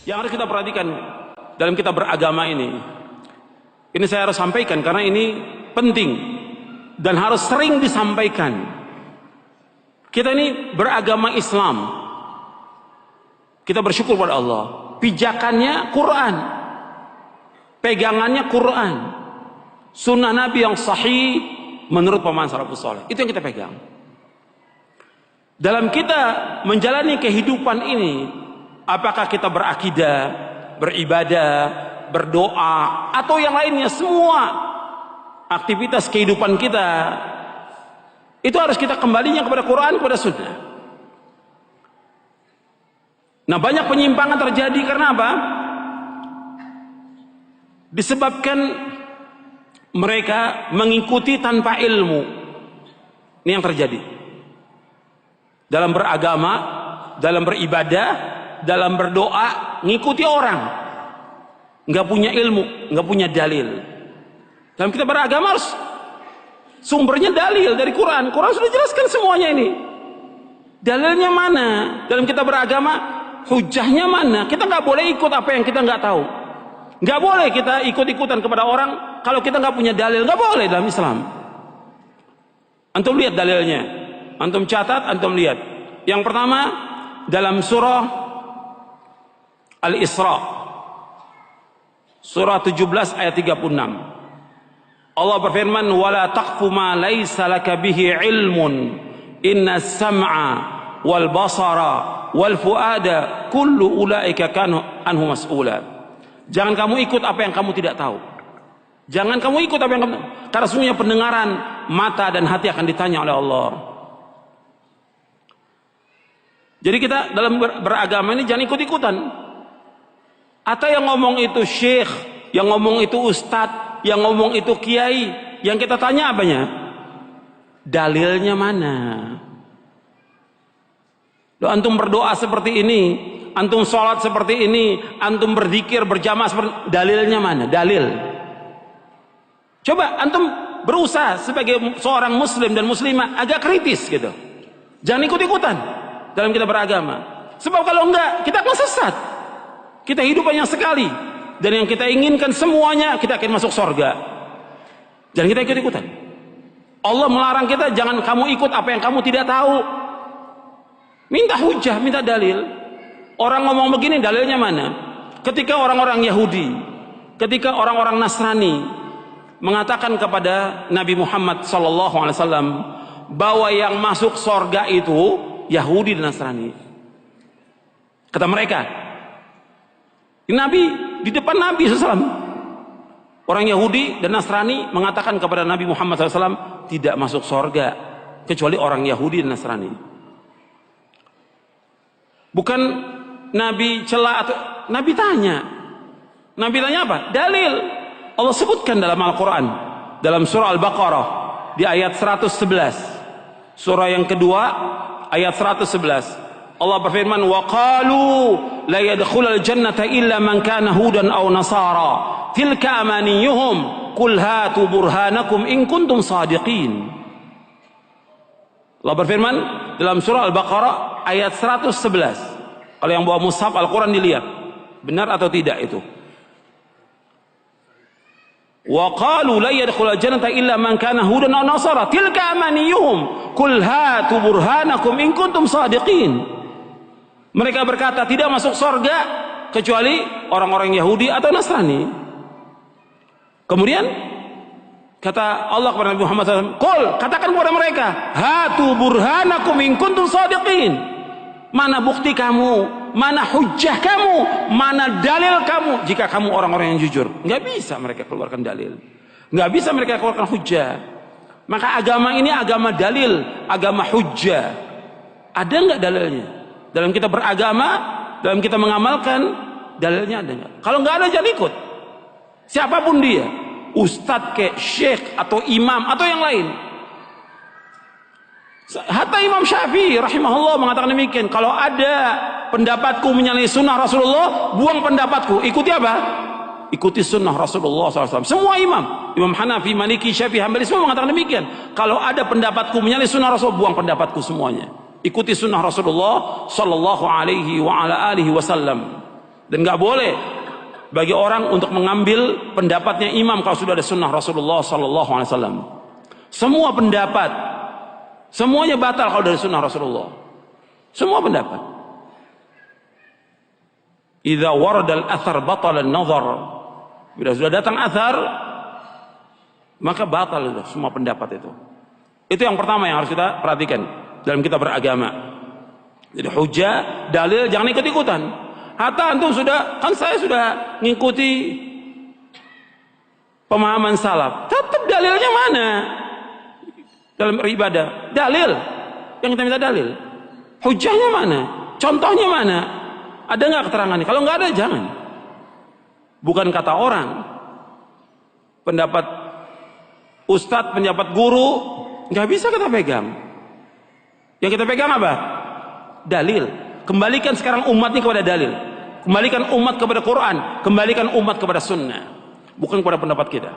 Yang harus kita perhatikan dalam kita beragama ini saya harus sampaikan karena ini penting dan harus sering disampaikan. Kita ini beragama Islam, kita bersyukur pada Allah, pijakannya Quran, pegangannya Quran, sunnah Nabi yang sahih menurut pemahaman salafus saleh, itu yang kita pegang. Dalam kita menjalani kehidupan ini, apakah kita berakidah, beribadah, berdoa, atau yang lainnya, semua aktivitas kehidupan kita itu harus kita kembalinya kepada Quran, kepada sunnah. Nah, banyak penyimpangan terjadi karena apa? Disebabkan mereka mengikuti tanpa ilmu. Ini yang terjadi dalam beragama, dalam beribadah, dalam berdoa, ngikuti orang, nggak punya ilmu, nggak punya dalil. Dalam kita beragama harus sumbernya dalil dari Quran. Quran sudah jelaskan semuanya ini. Dalilnya mana? Dalam kita beragama, hujahnya mana? Kita nggak boleh ikut apa yang kita nggak tahu. Nggak boleh kita ikut-ikutan kepada orang kalau kita nggak punya dalil. Nggak boleh dalam Islam. Antum lihat dalilnya, antum catat, antum lihat. Yang pertama dalam surah Al-Isra, surah 17 ayat 36. Allah berfirman, "Wala taqfu ma laysa laka bihi ilmun, inna sam'a wal basara wal fuada kullu ulaika kanu anhu mas'ula." Jangan kamu ikut apa yang kamu tidak tahu. Jangan kamu ikut apa yang kamu tahu. Karena sesungguhnya pendengaran, mata dan hati akan ditanya oleh Allah. Jadi kita dalam beragama ini jangan ikut-ikutan. Atau yang ngomong itu syekh, yang ngomong itu ustadz, yang ngomong itu kiai, yang kita tanya apanya? Dalilnya mana? Loh, antum berdoa seperti ini, antum sholat seperti ini, antum berzikir berjamaah seperti, dalilnya mana? Dalil. Coba antum berusaha sebagai seorang muslim dan muslimah agak kritis gitu. Jangan ikut-ikutan dalam kita beragama. Sebab kalau enggak, kita akan sesat. Kita hidup hanya sekali, dan yang kita inginkan semuanya kita akan masuk surga. Jangan kita ikut-ikutan. Allah melarang kita, jangan kamu ikut apa yang kamu tidak tahu. Minta hujah, minta dalil. Orang ngomong begini, dalilnya mana? Ketika orang-orang Yahudi, ketika orang-orang Nasrani mengatakan kepada Nabi Muhammad SAW bahwa yang masuk surga itu Yahudi dan Nasrani. Kata mereka, Nabi, di depan Nabi SAW, orang Yahudi dan Nasrani mengatakan kepada Nabi Muhammad SAW tidak masuk surga kecuali orang Yahudi dan Nasrani. Bukan Nabi celah atau Nabi tanya. Nabi tanya apa? Dalil. Allah sebutkan dalam Al-Quran, dalam surah Al-Baqarah di ayat 111, surah yang kedua ayat 111. Allah berfirman, wa qalu la yadkhulul jannata illa man kana hudan aw nasara tilka amaniyuhum qul hatu burhanakum in kuntum shadiqin. Allah berfirman dalam surah Al-Baqarah ayat 111. Kalau yang bawa mushaf Al-Quran dilihat benar atau tidak itu. Wa qalu la yadkhulul jannata illa man kana hudan aw nasara tilka amaniyuhum qul hatu burhanakum in kuntum shadiqin. Mereka berkata tidak masuk surga kecuali orang-orang Yahudi atau Nasrani. Kemudian kata Allah kepada Nabi Muhammad SAW, "Qul," katakan kepada mereka, "Hatu burhanakum in kuntum shadiqin." Mana bukti kamu, mana hujjah kamu, mana dalil kamu jika kamu orang-orang yang jujur. Nggak bisa mereka keluarkan dalil, nggak bisa mereka keluarkan hujjah. Maka agama ini agama dalil, agama hujjah. Ada nggak dalilnya? Dalam kita beragama, dalam kita mengamalkan, dalilnya ada nggak? Kalau nggak ada, jangan ikut. Siapapun dia, ustadz ke, syekh atau imam atau yang lain. Hatta Imam Syafi'i rahimahullah mengatakan demikian. Kalau ada pendapatku menyalahi sunnah Rasulullah, buang pendapatku. Ikuti apa? Ikuti sunnah Rasulullah SAW. Semua imam, Imam Hanafi, Maliki, Syafi'i, Hambali, semua mengatakan demikian. Kalau ada pendapatku menyalahi sunnah Rasul, buang pendapatku semuanya. Ikuti sunnah Rasulullah sallallahu alaihi wa ala alihi wasallam. Dan nggak boleh bagi orang untuk mengambil pendapatnya imam kalau sudah ada sunnah Rasulullah sallallahu alaihi wasallam. Semua pendapat semuanya batal kalau dari sunnah Rasulullah. Semua pendapat. Idza warada al-athar batala an-nazar. Bila sudah datang athar, maka batal itu semua pendapat itu. Itu yang pertama yang harus kita perhatikan dalam kita beragama. Jadi hujah, dalil jangan ikut-ikutan. Hatta antum sudah, kan saya sudah ngikuti pemahaman salaf. Tetap dalilnya mana? Dalam beribadah, dalil. Yang kita minta dalil. Hujahnya mana? Contohnya mana? Ada nggak keterangannya? Kalau nggak ada, jangan. Bukan kata orang. Pendapat ustadz, pendapat guru, nggak bisa kita pegang. Yang kita pegang apa? Dalil. Kembalikan sekarang umatnya kepada dalil. Kembalikan umat kepada Quran. Kembalikan umat kepada sunnah. Bukan kepada pendapat kita.